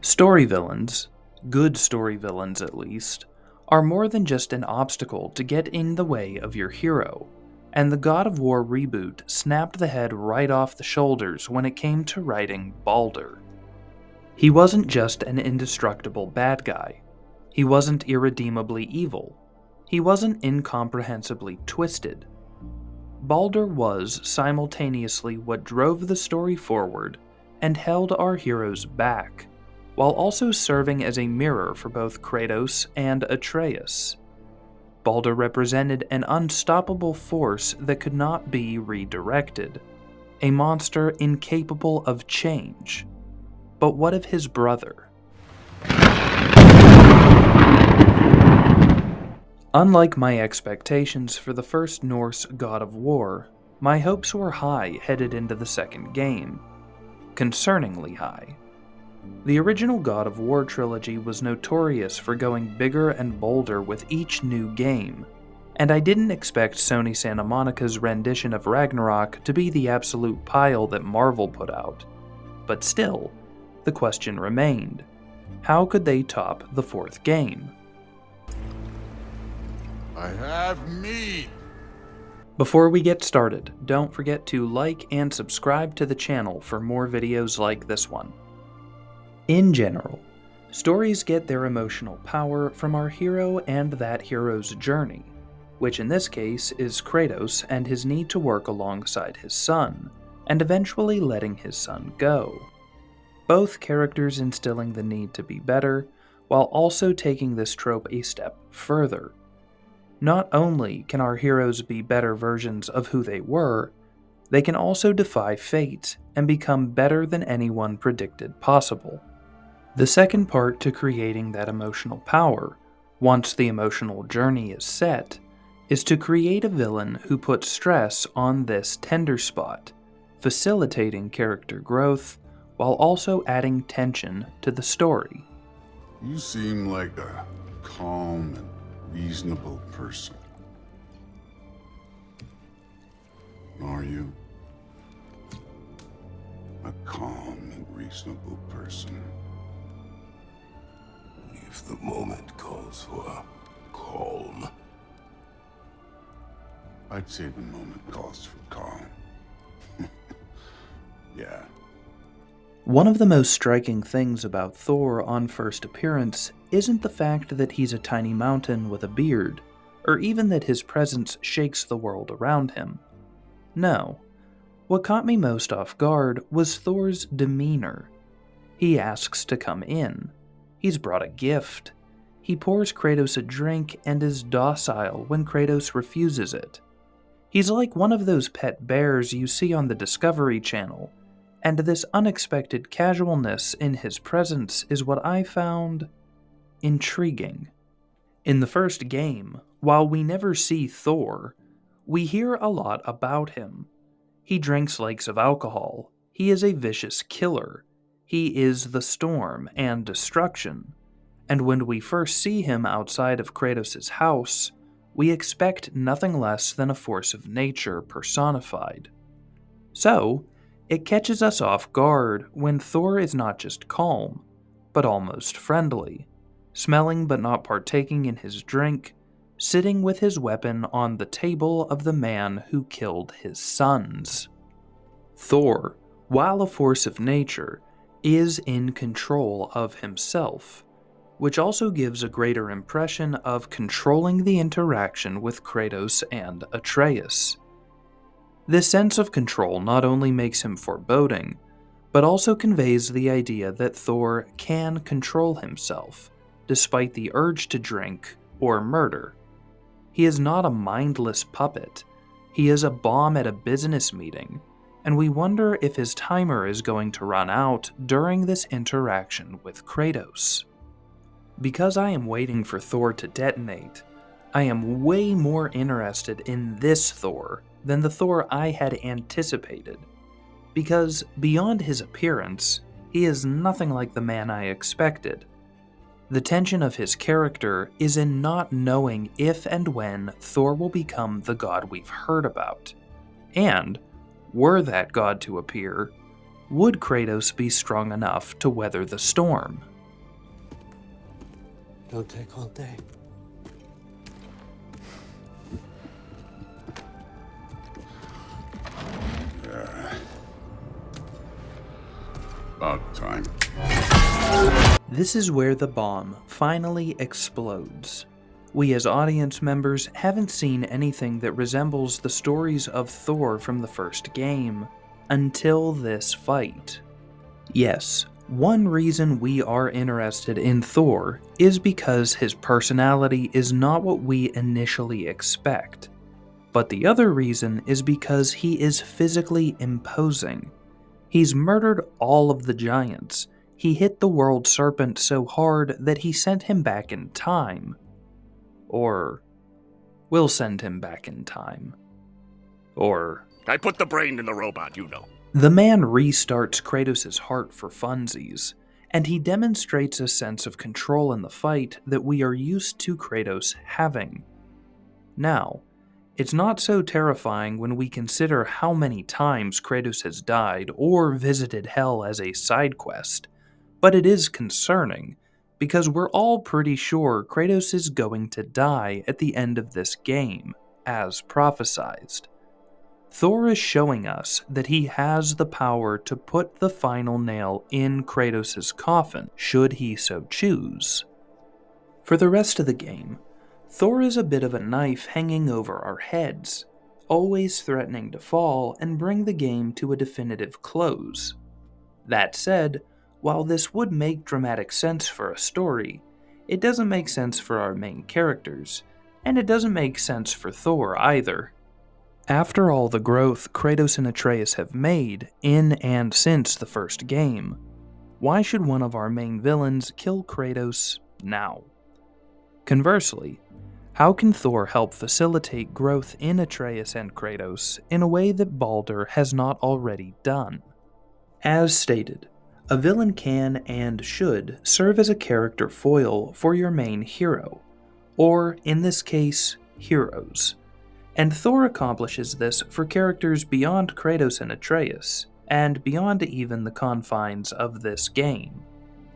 Story villains, good story villains at least, are more than just an obstacle to get in the way of your hero, and the God of War reboot snapped the head right off the shoulders when it came to writing Baldur. He wasn't just an indestructible bad guy. He wasn't irredeemably evil. He wasn't incomprehensibly twisted. Baldur was simultaneously what drove the story forward and held our heroes back, while also serving as a mirror for both Kratos and Atreus. Baldur represented an unstoppable force that could not be redirected, a monster incapable of change. But what of his brother? Unlike my expectations for the first Norse god of war, my hopes were high headed into the second game. Concerningly high. The original God of War trilogy was notorious for going bigger and bolder with each new game, and I didn't expect Sony Santa Monica's rendition of Ragnarok to be the absolute pile that Marvel put out. But still, the question remained, how could they top the fourth game? I have meat! Before we get started, don't forget to like and subscribe to the channel for more videos like this one. In general, stories get their emotional power from our hero and that hero's journey, which in this case is Kratos and his need to work alongside his son, and eventually letting his son go. Both characters instilling the need to be better, while also taking this trope a step further. Not only can our heroes be better versions of who they were, they can also defy fate and become better than anyone predicted possible. The second part to creating that emotional power, once the emotional journey is set, is to create a villain who puts stress on this tender spot, facilitating character growth while also adding tension to the story. You seem like a calm and reasonable person. Are you? A calm and reasonable person. If the moment calls for calm. I'd say the moment calls for calm. Yeah. One of the most striking things about Thor on first appearance isn't the fact that he's a tiny mountain with a beard, or even that his presence shakes the world around him. No. What caught me most off guard was Thor's demeanor. He asks to come in. He's brought a gift. He pours Kratos a drink and is docile when Kratos refuses it. He's like one of those pet bears you see on the Discovery Channel, and this unexpected casualness in his presence is what I found intriguing. In the first game, while we never see Thor, we hear a lot about him. He drinks lakes of alcohol. He is a vicious killer. He is the storm and destruction. And when we first see him outside of Kratos' house, we expect nothing less than a force of nature personified. So, it catches us off guard when Thor is not just calm, but almost friendly, smelling but not partaking in his drink, sitting with his weapon on the table of the man who killed his sons. Thor, while a force of nature, is in control of himself, which also gives a greater impression of controlling the interaction with Kratos and Atreus. This sense of control not only makes him foreboding, but also conveys the idea that Thor can control himself, despite the urge to drink or murder. He is not a mindless puppet. He is a bomb at a business meeting, and we wonder if his timer is going to run out during this interaction with Kratos. Because I am waiting for Thor to detonate, I am way more interested in this Thor than the Thor I had anticipated, because beyond his appearance, he is nothing like the man I expected. The tension of his character is in not knowing if and when Thor will become the god we've heard about, and, were that god to appear, would Kratos be strong enough to weather the storm? Don't take all day. About time. This is where the bomb finally explodes. We as audience members haven't seen anything that resembles the stories of Thor from the first game until this fight. Yes, one reason we are interested in Thor is because his personality is not what we initially expect. But the other reason is because he is physically imposing. He's murdered all of the giants. He hit the world serpent so hard that he sent him back in time. Or will send him back in time. Or I put the brain in the robot, you know. the man restarts Kratos' heart for funsies, and he demonstrates a sense of control in the fight that we are used to Kratos having. Now, it's not so terrifying when we consider how many times Kratos has died or visited Hell as a side quest, but it is concerning, because we're all pretty sure Kratos is going to die at the end of this game, as prophesized. Thor is showing us that he has the power to put the final nail in Kratos' coffin, should he so choose. For the rest of the game, Thor is a bit of a knife hanging over our heads, always threatening to fall and bring the game to a definitive close. That said, while this would make dramatic sense for a story, it doesn't make sense for our main characters, and it doesn't make sense for Thor either. After all the growth Kratos and Atreus have made in and since the first game, why should one of our main villains kill Kratos now? Conversely, how can Thor help facilitate growth in Atreus and Kratos in a way that Baldur has not already done? As stated, a villain can and should serve as a character foil for your main hero, or in this case, heroes. And Thor accomplishes this for characters beyond Kratos and Atreus, and beyond even the confines of this game.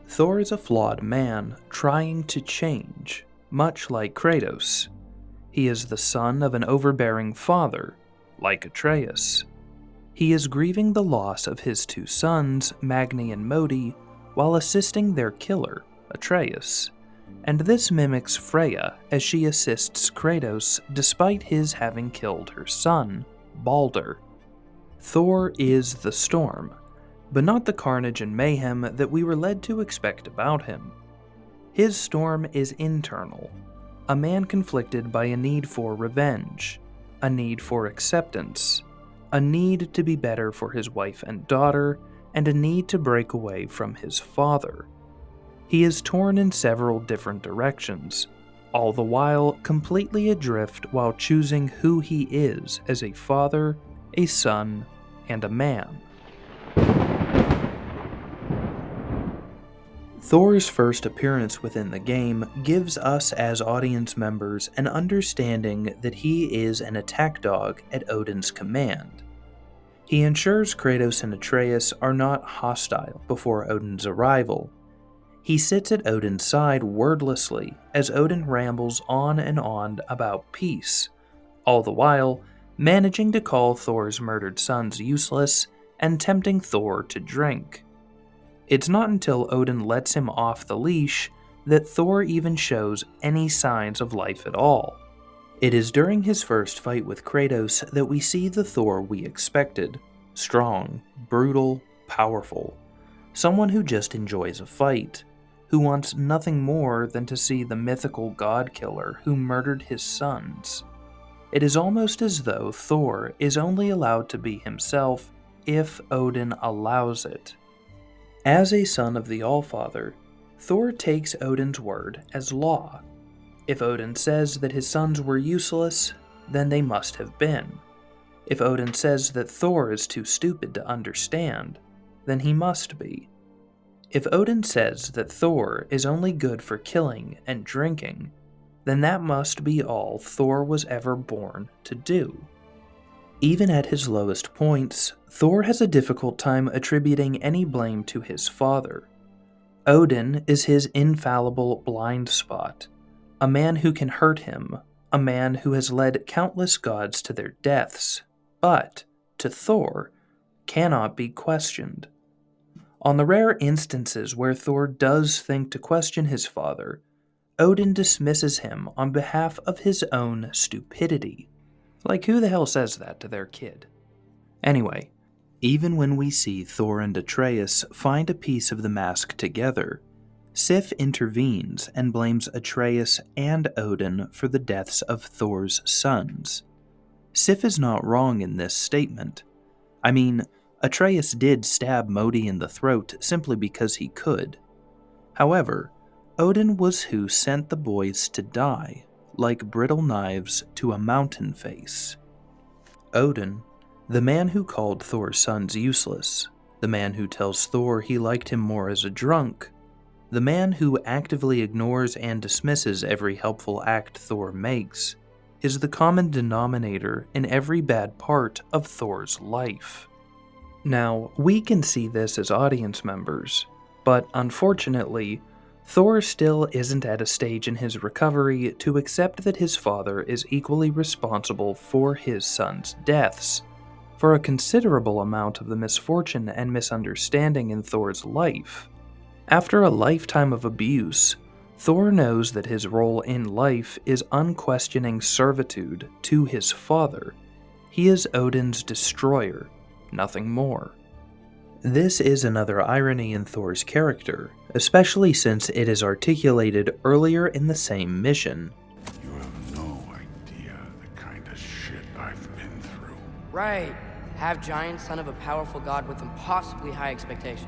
Thor is a flawed man trying to change, much like Kratos. He is the son of an overbearing father, like Atreus. He is grieving the loss of his two sons, Magni and Modi, while assisting their killer, Atreus. And this mimics Freya as she assists Kratos despite his having killed her son, Baldur. Thor is the storm, but not the carnage and mayhem that we were led to expect about him. His storm is internal, a man conflicted by a need for revenge, a need for acceptance, a need to be better for his wife and daughter, and a need to break away from his father. He is torn in several different directions, all the while completely adrift while choosing who he is as a father, a son, and a man. Thor's first appearance within the game gives us as audience members an understanding that he is an attack dog at Odin's command. He ensures Kratos and Atreus are not hostile before Odin's arrival. He sits at Odin's side wordlessly as Odin rambles on and on about peace, all the while managing to call Thor's murdered sons useless and tempting Thor to drink. It's not until Odin lets him off the leash that Thor even shows any signs of life at all. It is during his first fight with Kratos that we see the Thor we expected: strong, brutal, powerful. Someone who just enjoys a fight, who wants nothing more than to see the mythical god killer who murdered his sons. It is almost as though Thor is only allowed to be himself if Odin allows it. As a son of the Allfather, Thor takes Odin's word as law. If Odin says that his sons were useless, then they must have been. If Odin says that Thor is too stupid to understand, then he must be. If Odin says that Thor is only good for killing and drinking, then that must be all Thor was ever born to do. Even at his lowest points, Thor has a difficult time attributing any blame to his father. Odin is his infallible blind spot, a man who can hurt him, a man who has led countless gods to their deaths, but, to Thor, cannot be questioned. On the rare instances where Thor does think to question his father, Odin dismisses him on behalf of his own stupidity. Like, who the hell says that to their kid? Anyway, even when we see Thor and Atreus find a piece of the mask together, Sif intervenes and blames Atreus and Odin for the deaths of Thor's sons. Sif is not wrong in this statement. I mean, Atreus did stab Modi in the throat simply because he could. However, Odin was who sent the boys to die, like brittle knives to a mountain face. Odin, the man who called Thor's sons useless, the man who tells Thor he liked him more as a drunk, the man who actively ignores and dismisses every helpful act Thor makes, is the common denominator in every bad part of Thor's life. Now, we can see this as audience members, but unfortunately, Thor still isn't at a stage in his recovery to accept that his father is equally responsible for his sons' deaths, for a considerable amount of the misfortune and misunderstanding in Thor's life. After a lifetime of abuse, Thor knows that his role in life is unquestioning servitude to his father. He is Odin's destroyer, nothing more. This is another irony in Thor's character, especially since it is articulated earlier in the same mission. You have no idea the kind of shit I've been through. Right. Half giant, son of a powerful god with impossibly high expectations.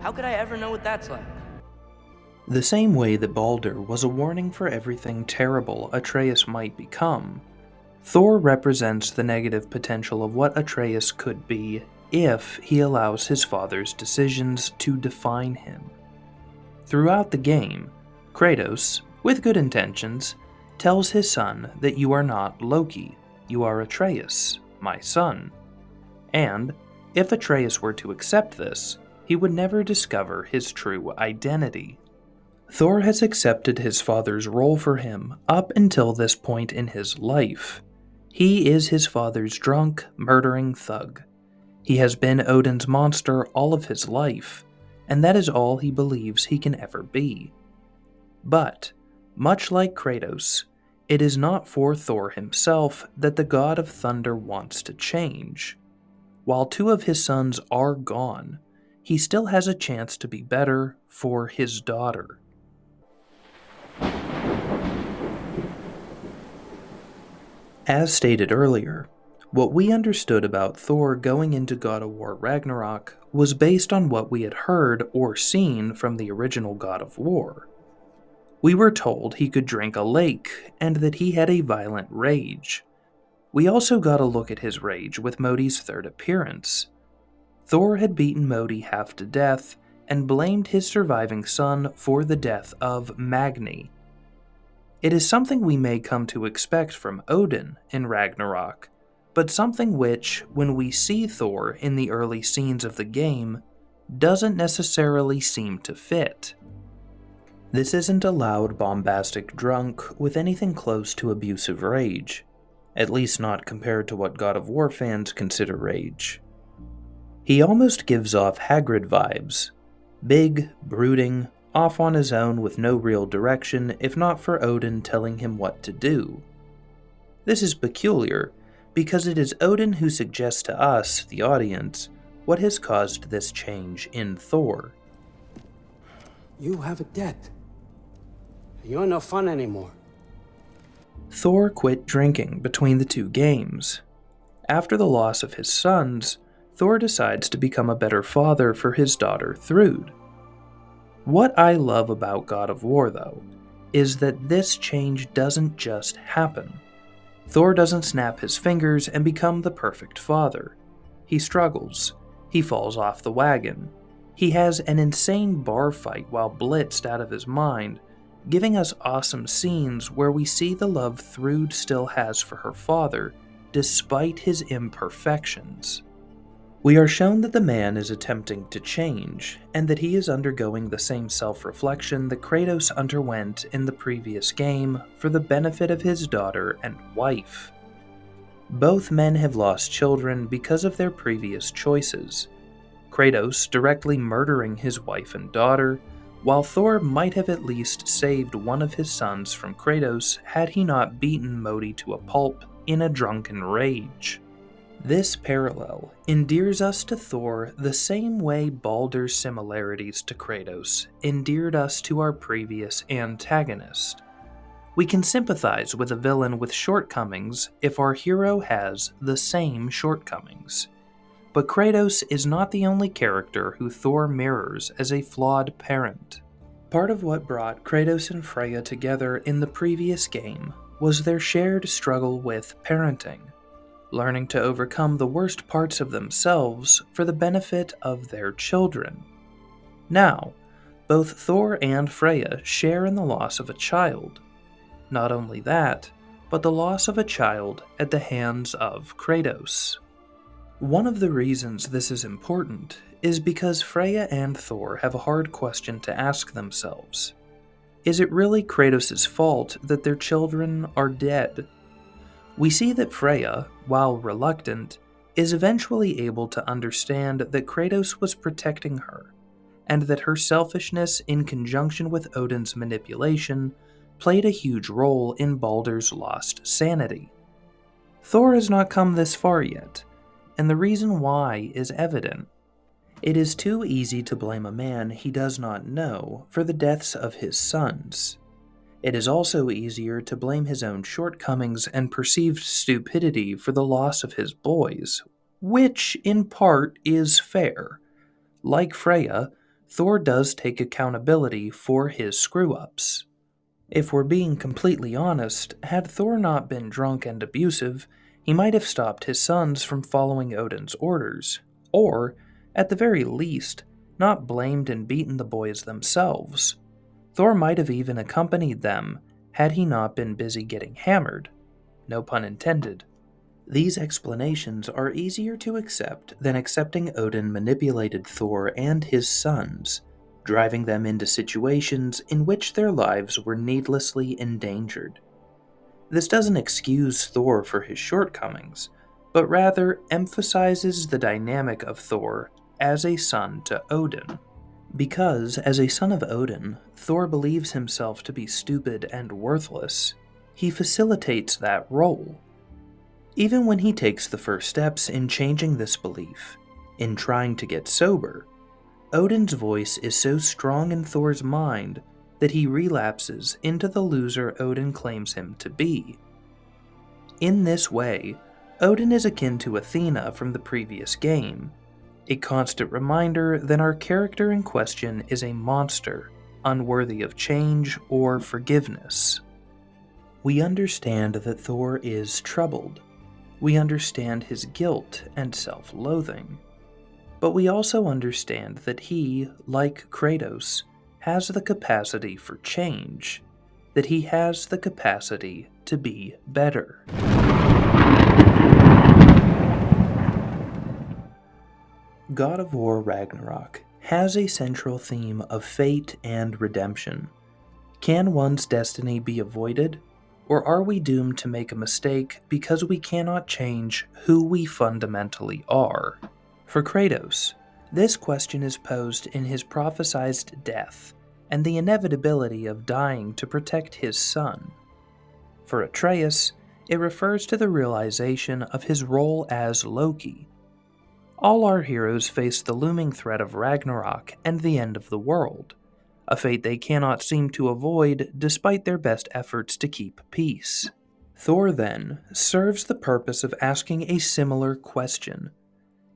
How could I ever know what that's like? The same way that Baldur was a warning for everything terrible Atreus might become, Thor represents the negative potential of what Atreus could be if he allows his father's decisions to define him. Throughout the game, Kratos, with good intentions, tells his son that you are not Loki, you are Atreus, my son. And, if Atreus were to accept this, he would never discover his true identity. Thor has accepted his father's role for him up until this point in his life. He is his father's drunk, murdering thug. He has been Odin's monster all of his life, and that is all he believes he can ever be. But, much like Kratos, it is not for Thor himself that the god of thunder wants to change. While two of his sons are gone, he still has a chance to be better for his daughter. As stated earlier, what we understood about Thor going into God of War Ragnarok was based on what we had heard or seen from the original God of War. We were told he could drink a lake and that he had a violent rage. We also got a look at his rage with Modi's third appearance. Thor had beaten Modi half to death and blamed his surviving son for the death of Magni. It is something we may come to expect from Odin in Ragnarok, but something which, when we see Thor in the early scenes of the game, doesn't necessarily seem to fit. This isn't a loud, bombastic drunk with anything close to abusive rage, at least not compared to what God of War fans consider rage. He almost gives off Hagrid vibes, big, brooding, off on his own with no real direction if not for Odin telling him what to do. This is peculiar, because it is Odin who suggests to us, the audience, what has caused this change in Thor. You have a debt. You're no fun anymore. Thor quit drinking between the two games. After the loss of his sons, Thor decides to become a better father for his daughter Thrud. What I love about God of War, though, is that this change doesn't just happen. Thor doesn't snap his fingers and become the perfect father. He struggles. He falls off the wagon. He has an insane bar fight while blitzed out of his mind, giving us awesome scenes where we see the love Thrud still has for her father, despite his imperfections. We are shown that the man is attempting to change, and that he is undergoing the same self-reflection that Kratos underwent in the previous game for the benefit of his daughter and wife. Both men have lost children because of their previous choices, Kratos directly murdering his wife and daughter, while Thor might have at least saved one of his sons from Kratos had he not beaten Modi to a pulp in a drunken rage. This parallel endears us to Thor the same way Baldur's similarities to Kratos endeared us to our previous antagonist. We can sympathize with a villain with shortcomings if our hero has the same shortcomings. But Kratos is not the only character who Thor mirrors as a flawed parent. Part of what brought Kratos and Freya together in the previous game was their shared struggle with parenting, learning to overcome the worst parts of themselves for the benefit of their children. Now, both Thor and Freya share in the loss of a child. Not only that, but the loss of a child at the hands of Kratos. One of the reasons this is important is because Freya and Thor have a hard question to ask themselves. Is it really Kratos' fault that their children are dead? We see that Freya, while reluctant, is eventually able to understand that Kratos was protecting her, and that her selfishness in conjunction with Odin's manipulation played a huge role in Baldur's lost sanity. Thor has not come this far yet, and the reason why is evident. It is too easy to blame a man he does not know for the deaths of his sons. It is also easier to blame his own shortcomings and perceived stupidity for the loss of his boys, which, in part, is fair. Like Freya, Thor does take accountability for his screw-ups. If we're being completely honest, had Thor not been drunk and abusive, he might have stopped his sons from following Odin's orders, or, at the very least, not blamed and beaten the boys themselves. Thor might have even accompanied them had he not been busy getting hammered. No pun intended. These explanations are easier to accept than accepting Odin manipulated Thor and his sons, driving them into situations in which their lives were needlessly endangered. This doesn't excuse Thor for his shortcomings, but rather emphasizes the dynamic of Thor as a son to Odin. Because, as a son of Odin, Thor believes himself to be stupid and worthless, he facilitates that role. Even when he takes the first steps in changing this belief, in trying to get sober, Odin's voice is so strong in Thor's mind that he relapses into the loser Odin claims him to be. In this way, Odin is akin to Athena from the previous game, a constant reminder that our character in question is a monster, unworthy of change or forgiveness. We understand that Thor is troubled. We understand his guilt and self-loathing. But we also understand that he, like Kratos, has the capacity for change, that he has the capacity to be better. God of War Ragnarok has a central theme of fate and redemption. Can one's destiny be avoided, or are we doomed to make a mistake because we cannot change who we fundamentally are? For Kratos, this question is posed in his prophesied death and the inevitability of dying to protect his son. For Atreus, it refers to the realization of his role as Loki. All our heroes face the looming threat of Ragnarok and the end of the world, a fate they cannot seem to avoid despite their best efforts to keep peace. Thor, then, serves the purpose of asking a similar question.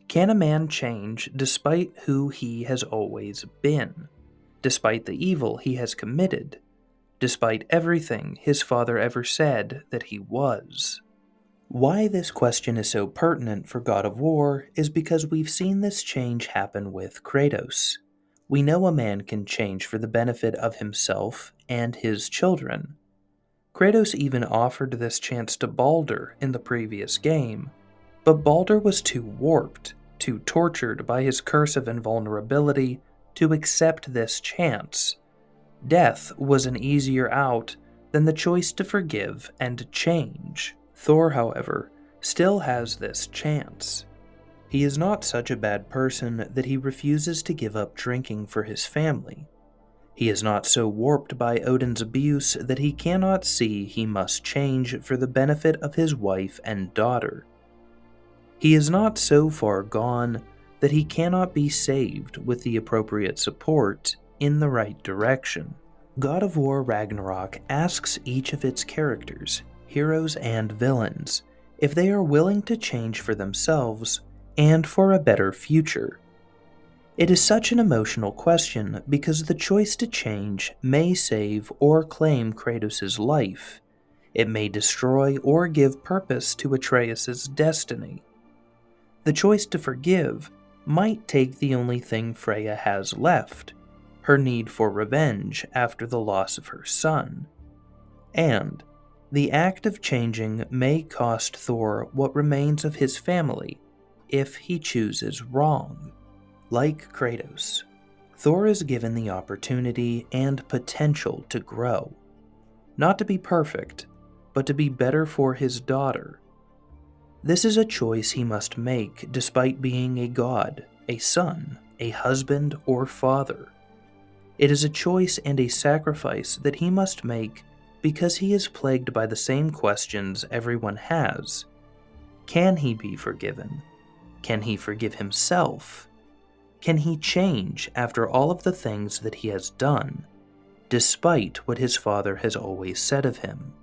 Can a man change despite who he has always been, despite the evil he has committed, despite everything his father ever said that he was? Why this question is so pertinent for God of War is because we've seen this change happen with Kratos. We know a man can change for the benefit of himself and his children. Kratos even offered this chance to Baldur in the previous game, but Baldur was too warped, too tortured by his curse of invulnerability to accept this chance. Death was an easier out than the choice to forgive and change. Thor, however, still has this chance. He is not such a bad person that he refuses to give up drinking for his family. He is not so warped by Odin's abuse that he cannot see he must change for the benefit of his wife and daughter. He is not so far gone that he cannot be saved with the appropriate support in the right direction. God of War Ragnarok asks each of its characters, heroes and villains, if they are willing to change for themselves and for a better future. It is such an emotional question because the choice to change may save or claim Kratos' life. It may destroy or give purpose to Atreus' destiny. The choice to forgive might take the only thing Freya has left, her need for revenge after the loss of her son. And the act of changing may cost Thor what remains of his family if he chooses wrong. Like Kratos, Thor is given the opportunity and potential to grow. Not to be perfect, but to be better for his daughter. This is a choice he must make despite being a god, a son, a husband, or father. It is a choice and a sacrifice that he must make because he is plagued by the same questions everyone has. Can he be forgiven? Can he forgive himself? Can he change after all of the things that he has done, despite what his father has always said of him?